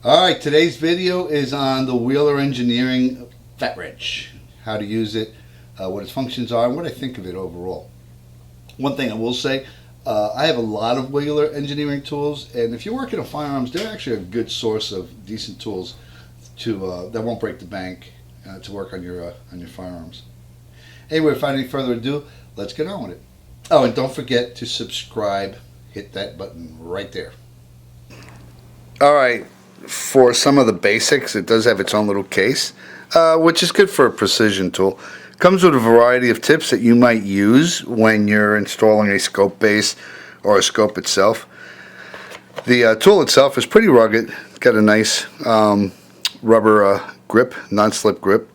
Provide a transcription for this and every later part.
Alright, today's video is on the Wheeler Engineering Fat Wrench. How to use it, what its functions are, and what I think of it overall. One thing I will say, I have a lot of Wheeler Engineering tools, and if you're working on firearms, they're actually a good source of decent tools to that won't break the bank to work on your firearms. Anyway, without any further ado, let's get on with it. Oh, and don't forget to subscribe. Hit that button right there. Alright, for some of the basics, it does have its own little case, which is good for a precision tool. Comes with a variety of tips that you might use when you're installing a scope base or a scope itself. The tool itself is pretty rugged. It's got a nice rubber grip, non-slip grip,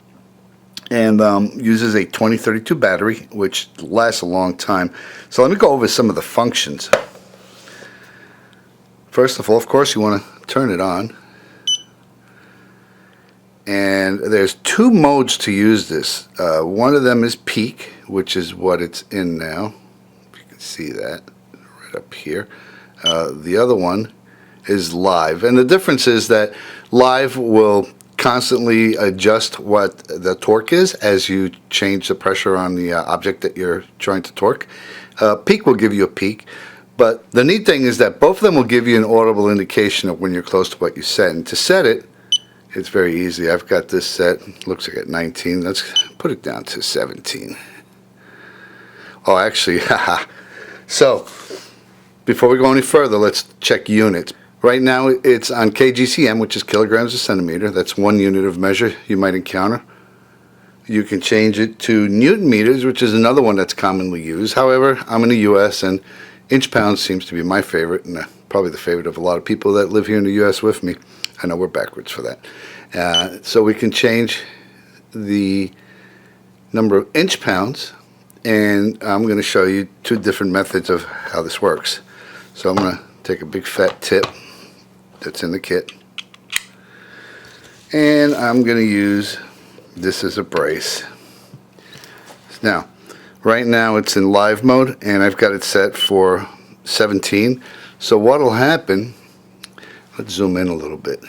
and uses a 2032 battery, which lasts a long time. So let me go over some of the functions. First of all, of course, you want to turn it on. And there's two modes to use this. One of them is peak, which is what it's in now. If you can see that right up here. The other one is live. And the difference is that live will constantly adjust what the torque is as you change the pressure on the object that you're trying to torque. Peak will give you a peak. But the neat thing is that both of them will give you an audible indication of when you're close to what you set. And to set it, it's very easy. I've got this set, looks like at 19. Let's put it down to 17. Oh, actually, haha. So, before we go any further, let's check units. Right now, it's on kgcm, which is kilograms a centimeter. That's one unit of measure you might encounter. You can change it to Newton meters, which is another one that's commonly used. However, I'm in the U.S., and inch pounds seems to be my favorite, and probably the favorite of a lot of people that live here in the U.S. with me. I know we're backwards for that. So we can change the number of inch pounds, and I'm going to show you two different methods of how this works. So I'm going to take a big fat tip that's in the kit, and I'm going to use this as a brace. Now, right now it's in live mode, and I've got it set for 17. So what will happen, let's zoom in a little bit.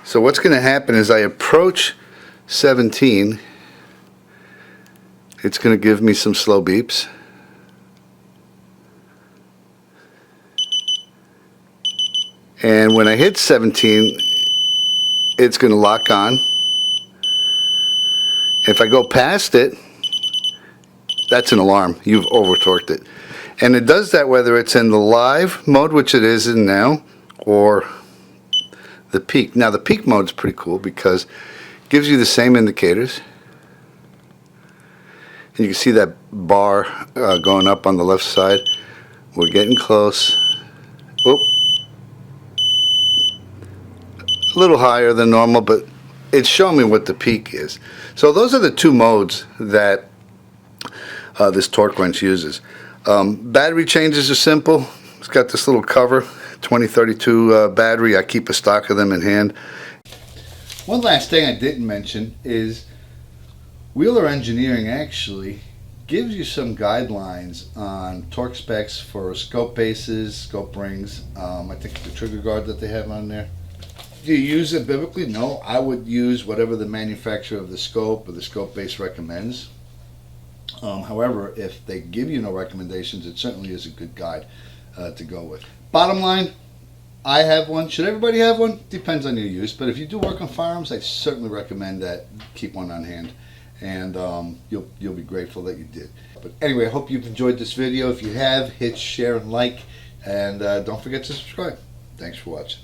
So what's going to happen is I approach 17, it's going to give me some slow beeps. And when I hit 17, it's going to lock on. If I go past it, that's an alarm. You've over-torqued it. And it does that whether it's in the live mode, which it is in now, or the peak. Now the peak mode is pretty cool because it gives you the same indicators. And you can see that bar going up on the left side. We're getting close. Oop. A little higher than normal, but it's showing me what the peak is. So those are the two modes that this torque wrench uses. Battery changes are simple. It's got this little cover, 2032 battery. I keep a stock of them in hand. One last thing I didn't mention is Wheeler Engineering actually gives you some guidelines on torque specs for scope bases, scope rings. I think the trigger guard that they have on there. Do you use it biblically? No, I would use whatever the manufacturer of the scope or the scope base recommends. However, if they give you no recommendations, it certainly is a good guide to go with. Bottom line, I have one. Should everybody have one? Depends on your use. But if you do work on firearms, I certainly recommend that keep one on hand, and you'll be grateful that you did. But anyway, I hope you've enjoyed this video. If you have, hit share and like, and don't forget to subscribe. Thanks for watching.